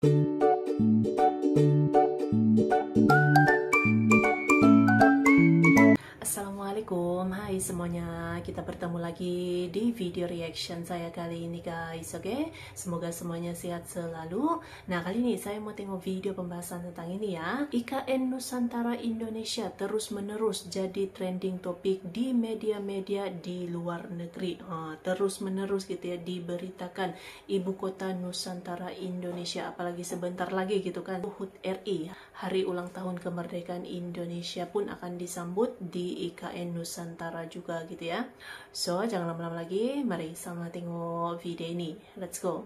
Assalamualaikum, hai semuanya, kita bertemu lagi di video reaction saya kali ini guys, oke? Semoga semuanya sehat selalu. Nah, kali ini saya mau tengok video pembahasan tentang ini ya. IKN Nusantara Indonesia terus-menerus jadi trending topik di media-media di luar negeri. Terus-menerus gitu ya, diberitakan ibu kota Nusantara Indonesia, apalagi sebentar lagi gitu kan, HUT RI, hari ulang tahun kemerdekaan Indonesia pun akan disambut di IKN Nusantara juga gitu ya. So, jangan lama-lama lagi, mari sama tengok video ini. Let's go.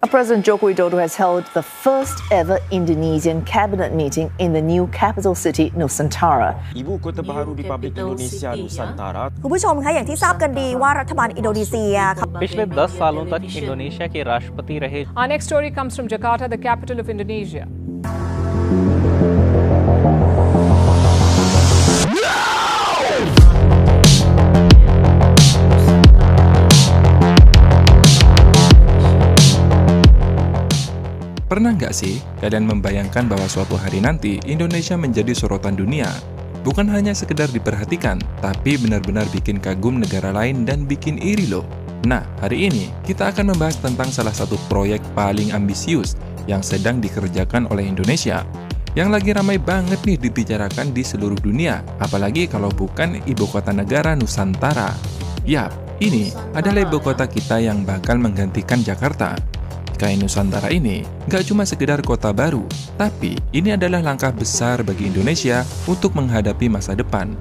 President Joko Widodo has held the first ever Indonesian cabinet meeting in the new capital city, Nusantara. Ibu Kota Baharu Republik Indonesia Nusantara. คุณผู้ชมคะอย่างที่ทราบกันดีว่ารัฐบาลอินโดนีเซีย पिछले 10 सालों तक इंडोनेशिया के राष्ट्रपति रहे। Our next story comes from Jakarta, the capital of Indonesia. Pernah nggak sih kalian membayangkan bahwa suatu hari nanti Indonesia menjadi sorotan dunia? Bukan hanya sekedar diperhatikan, tapi benar-benar bikin kagum negara lain dan bikin iri loh. Nah, hari ini kita akan membahas tentang salah satu proyek paling ambisius yang sedang dikerjakan oleh Indonesia, yang lagi ramai banget nih dibicarakan di seluruh dunia, apalagi kalau bukan ibu kota negara Nusantara. Yap, ini adalah ibu kota kita yang bakal menggantikan Jakarta. IKN Nusantara ini nggak cuma sekedar kota baru, tapi ini adalah langkah besar bagi Indonesia untuk menghadapi masa depan.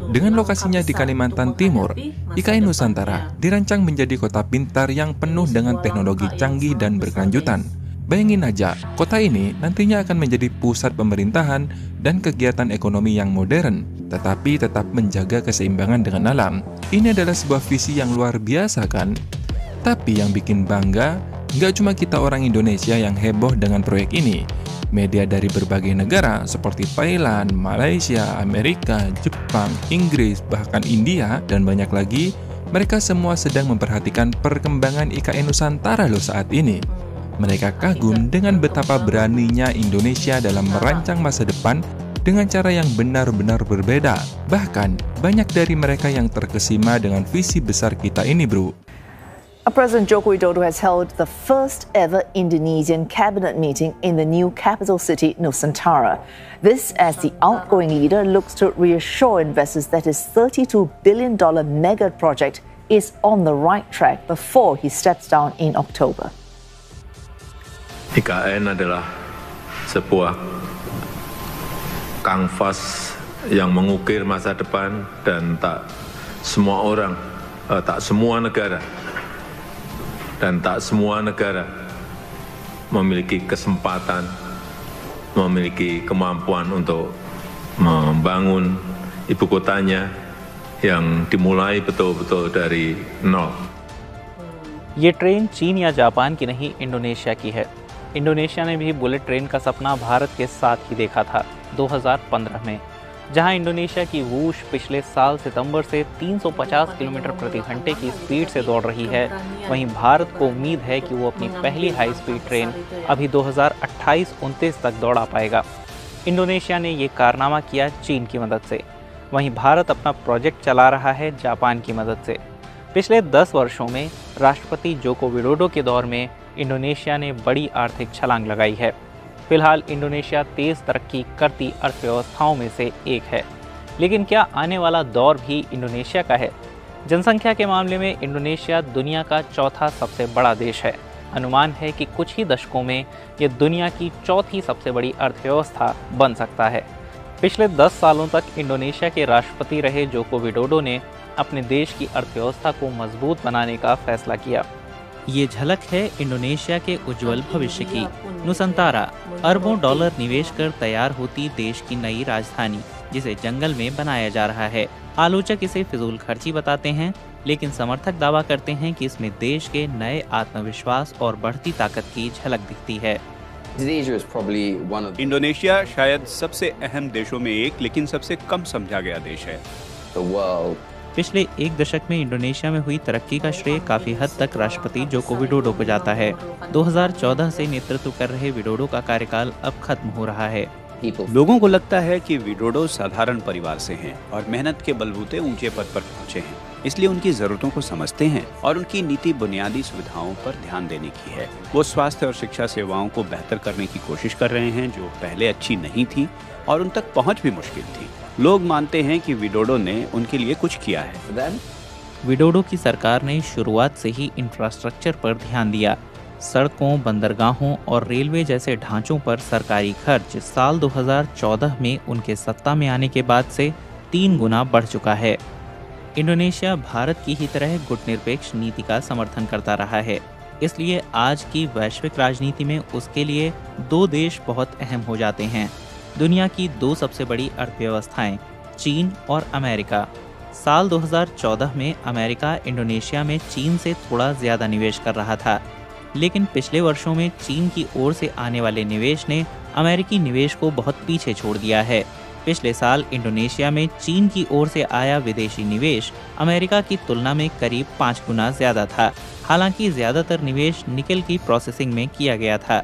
Dengan lokasinya di Kalimantan Timur, IKN Nusantara dirancang menjadi kota pintar yang penuh dengan teknologi canggih dan berkelanjutan. Bayangin aja, kota ini nantinya akan menjadi pusat pemerintahan dan kegiatan ekonomi yang modern, tetapi tetap menjaga keseimbangan dengan alam. Ini adalah sebuah visi yang luar biasa kan? Tapi yang bikin bangga, nggak cuma kita orang Indonesia yang heboh dengan proyek ini. Media dari berbagai negara seperti Thailand, Malaysia, Amerika, Jepang, Inggris, bahkan India, dan banyak lagi, mereka semua sedang memperhatikan perkembangan IKN Nusantara loh saat ini. Mereka kagum dengan betapa beraninya Indonesia dalam merancang masa depan dengan cara yang benar-benar berbeda. Bahkan, banyak dari mereka yang terkesima dengan visi besar kita ini, bro. President Joko Widodo has held the first ever Indonesian cabinet meeting in the new capital city, Nusantara. This as the outgoing leader looks to reassure investors that his $32 billion mega project is on the right track before he steps down in October. IKN adalah sebuah kanvas yang mengukir masa depan dan tak semua orang, tak semua negara memiliki kesempatan, memiliki kemampuan untuk membangun ibu kotanya yang dimulai betul-betul dari nol. ये ट्रेन चीन या जापान की नहीं, इंडोनेशिया की है। इंडोनेशिया ने भी bullet train का सपना भारत के साथ ही देखा था 2015 में, जहां इंडोनेशिया की वूश पिछले साल सितंबर से 350 किलोमीटर प्रति घंटे की स्पीड से दौड़ रही है। वहीं भारत को उम्मीद है कि वो अपनी पहली हाई स्पीड ट्रेन अभी 2028-29 तक दौड़ा पाएगा। इंडोनेशिया ने ये कारनामा किया चीन की मदद से, वहीं भारत अपना प्रोजेक्ट चला रहा है जापान की मदद से। पिछले 10 वर्षों में राष्ट्रपति जोको विडोडो के दौर में इंडोनेशिया ने बड़ी आर्थिक छलांग लगाई है। फिलहाल इंडोनेशिया तेज़ तरक्की करती अर्थव्यवस्थाओं में से एक है, लेकिन क्या आने वाला दौर भी इंडोनेशिया का है? जनसंख्या के मामले में इंडोनेशिया दुनिया का चौथा सबसे बड़ा देश है। अनुमान है कि कुछ ही दशकों में ये दुनिया की चौथी सबसे बड़ी अर्थव्यवस्था बन सकता है। पिछले 10 सालों तक इंडोनेशिया के राष्ट्रपति रहे जोको विडोडो ने अपने देश की अर्थव्यवस्था को मजबूत बनाने का फैसला किया। ये झलक है इंडोनेशिया के उज्जवल भविष्य की। नुसंतारा अरबों डॉलर निवेश कर तैयार होती देश की नई राजधानी, जिसे जंगल में बनाया जा रहा है। आलोचक इसे फिजूल खर्ची बताते हैं, लेकिन समर्थक दावा करते हैं कि इसमें देश के नए आत्मविश्वास और बढ़ती ताकत की झलक दिखती है। इंडोनेशिया शायद सबसे अहम देशों में एक, लेकिन सबसे कम समझा गया देश है। पिछले एक दशक में इंडोनेशिया में हुई तरक्की का श्रेय काफी हद तक राष्ट्रपति जोको विडोडो को जाता है। 2014 से नेतृत्व कर रहे विडोडो का कार्यकाल अब खत्म हो रहा है। लोगों को लगता है कि विडोडो साधारण परिवार से हैं और मेहनत के बलबूते ऊंचे पद पर पहुंचे हैं, इसलिए उनकी जरूरतों को समझते हैं और उनकी नीति बुनियादी सुविधाओं पर ध्यान देने की है। वो स्वास्थ्य और शिक्षा सेवाओं को बेहतर करने की कोशिश कर रहे हैं जो पहले अच्छी नहीं थी और उन तक पहुंच भी मुश्किल थी। लोग मानते हैं कि विडोडो ने उनके लिए कुछ किया है। विडोडो की सरकार ने शुरुआत से ही इंफ्रास्ट्रक्चर पर ध्यान दिया। सड़कों, बंदरगाहों और रेलवे जैसे ढांचों पर सरकारी खर्च साल 2014 में उनके सत्ता में आने के बाद से 3 गुना बढ़ चुका है। इंडोनेशिया भारत की ही तरह गुटनिरपेक्ष नीति का समर्थन करता रहा है, इसलिए आज की वैश्विक राजनीति में उसके लिए 2 देश बहुत अहम हो जाते हैं। दुनिया की 2 सबसे बड़ी अर्थव्यवस्थाएं चीन और अमेरिका। साल 2014 में अमेरिका इंडोनेशिया में चीन से थोड़ा ज्यादा निवेश कर रहा था, लेकिन पिछले वर्षों में चीन की ओर से आने वाले निवेश ने अमेरिकी निवेश को बहुत पीछे छोड़ दिया है। पिछले साल इंडोनेशिया में चीन की ओर से आया विदेशी निवेश अमेरिका की तुलना में करीब 5 गुना ज्यादा था। हालांकि ज्यादातर निवेश निकेल की प्रोसेसिंग में किया गया था।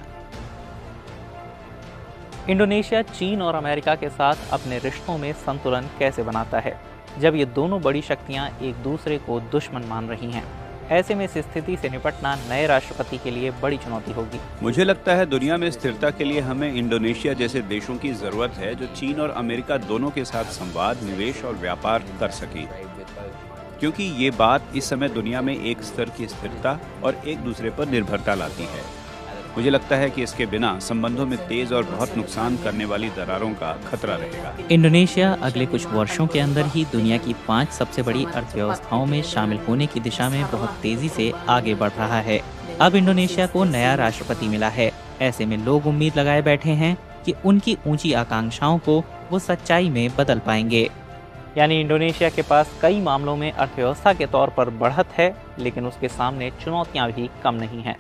इंडोनेशिया चीन और अमेरिका के साथ अपने रिश्तों में संतुलन कैसे बनाता है, जब ये दोनों बड़ी शक्तियां एक दूसरे को दुश्मन मान रही हैं? ऐसे में इस स्थिति से निपटना नए राष्ट्रपति के लिए बड़ी चुनौती होगी। मुझे लगता है दुनिया में स्थिरता के लिए हमें इंडोनेशिया जैसे देशों की जरूरत है जो चीन और अमेरिका दोनों के साथ संवाद, निवेश और व्यापार कर सकें, क्योंकि ये बात इस समय दुनिया में एक स्तर की स्थिरता और एक दूसरे पर निर्भरता लाती है। मुझे लगता है कि इसके बिना संबंधों में तेज और बहुत नुकसान करने वाली दरारों का खतरा रहेगा। इंडोनेशिया अगले कुछ वर्षों के अंदर ही दुनिया की 5 सबसे बड़ी अर्थव्यवस्थाओं में शामिल होने की दिशा में बहुत तेजी से आगे बढ़ रहा है। अब इंडोनेशिया को नया राष्ट्रपति मिला है। ऐसे में लोग उम्मीद लगाए बैठे हैं कि उनकी ऊंची आकांक्षाओं को वो सच्चाई में बदल पाएंगे। यानी इंडोनेशिया के पास कई मामलों में अर्थव्यवस्था के तौर पर बढ़त है, लेकिन उसके सामने चुनौतियां भी कम नहीं हैं।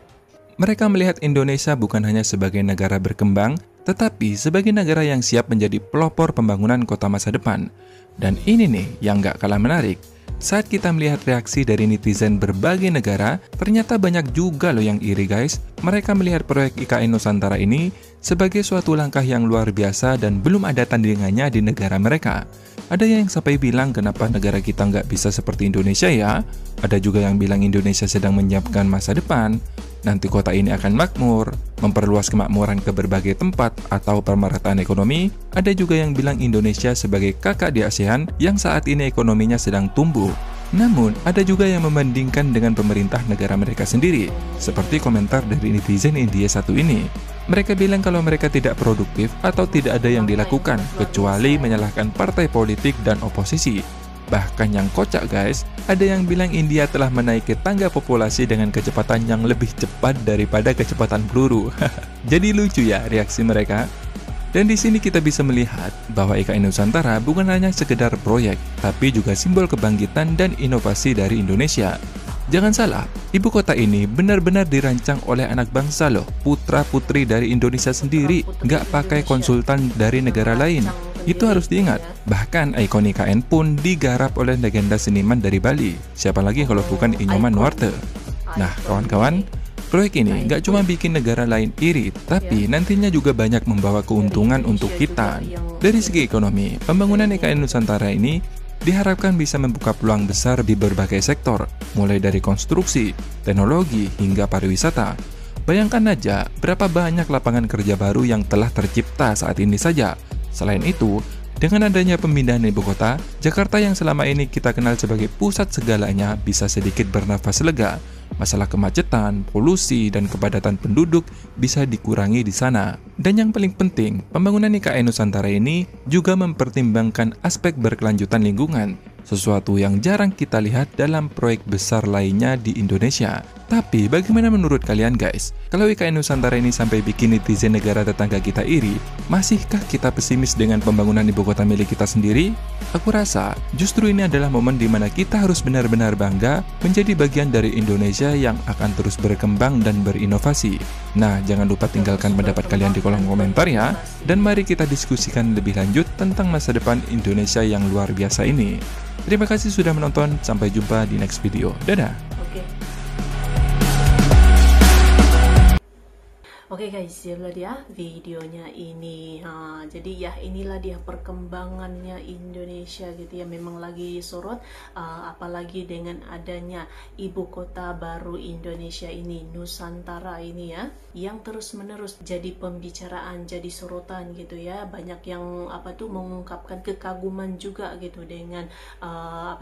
Mereka melihat Indonesia bukan hanya sebagai negara berkembang, tetapi sebagai negara yang siap menjadi pelopor pembangunan kota masa depan. Dan ini nih yang gak kalah menarik. Saat kita melihat reaksi dari netizen berbagai negara, ternyata banyak juga loh yang iri guys. Mereka melihat proyek IKN Nusantara ini sebagai suatu langkah yang luar biasa dan belum ada tandingannya di negara mereka. Ada yang sampai bilang kenapa negara kita nggak bisa seperti Indonesia ya? Ada juga yang bilang Indonesia sedang menyiapkan masa depan. Nanti kota ini akan makmur, memperluas kemakmuran ke berbagai tempat atau pemerataan ekonomi. Ada juga yang bilang Indonesia sebagai kakak di ASEAN yang saat ini ekonominya sedang tumbuh. Namun, ada juga yang membandingkan dengan pemerintah negara mereka sendiri, seperti komentar dari netizen India satu ini. Mereka bilang kalau mereka tidak produktif atau tidak ada yang dilakukan, kecuali menyalahkan partai politik dan oposisi. Bahkan yang kocak guys, ada yang bilang India telah menaiki tangga populasi dengan kecepatan yang lebih cepat daripada kecepatan peluru. Jadi lucu ya reaksi mereka. Dan di sini kita bisa melihat bahwa IKN Nusantara bukan hanya sekedar proyek, tapi juga simbol kebangkitan dan inovasi dari Indonesia. Jangan salah, ibu kota ini benar-benar dirancang oleh anak bangsa loh, putra-putri dari Indonesia sendiri, nggak pakai konsultan dari negara lain. Itu harus diingat. Bahkan ikon IKN pun digarap oleh legenda seniman dari Bali. Siapa lagi kalau bukan Inyoman Nuarte. Nah, kawan-kawan, proyek ini nggak cuma bikin negara lain iri, tapi nantinya juga banyak membawa keuntungan untuk kita. Dari segi ekonomi, pembangunan IKN Nusantara ini diharapkan bisa membuka peluang besar di berbagai sektor, mulai dari konstruksi, teknologi, hingga pariwisata. Bayangkan aja berapa banyak lapangan kerja baru yang telah tercipta saat ini saja. Selain itu, dengan adanya pemindahan ibu kota, Jakarta yang selama ini kita kenal sebagai pusat segalanya bisa sedikit bernafas lega. Masalah kemacetan, polusi, dan kepadatan penduduk bisa dikurangi di sana. Dan yang paling penting, pembangunan IKN Nusantara ini juga mempertimbangkan aspek berkelanjutan lingkungan, sesuatu yang jarang kita lihat dalam proyek besar lainnya di Indonesia. Tapi bagaimana menurut kalian guys? Kalau IKN Nusantara ini sampai bikin netizen negara tetangga kita iri, masihkah kita pesimis dengan pembangunan ibu kota milik kita sendiri? Aku rasa justru ini adalah momen di mana kita harus benar-benar bangga menjadi bagian dari Indonesia yang akan terus berkembang dan berinovasi. Nah, jangan lupa tinggalkan pendapat kalian di kolom komentar ya, dan mari kita diskusikan lebih lanjut tentang masa depan Indonesia yang luar biasa ini. Terima kasih sudah menonton, sampai jumpa di next video. Dadah! Oke guys, inilah dia videonya ini. Jadi ya inilah dia perkembangannya Indonesia gitu ya. Memang lagi sorot, apalagi dengan adanya ibu kota baru Indonesia ini, Nusantara ini ya, yang terus menerus jadi pembicaraan, jadi sorotan gitu ya. Banyak yang mengungkapkan kekaguman juga gitu dengan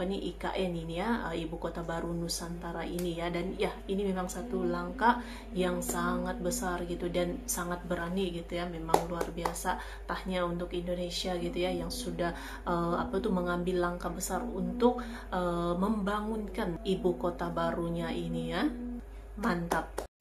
IKN ini ya, ibu kota baru Nusantara ini ya. Dan ya ini memang satu langkah yang sangat besar gitu dan sangat berani gitu ya. Memang luar biasa tahnya untuk Indonesia gitu ya, yang sudah mengambil langkah besar untuk membangunkan ibu kota barunya ini ya. Mantap.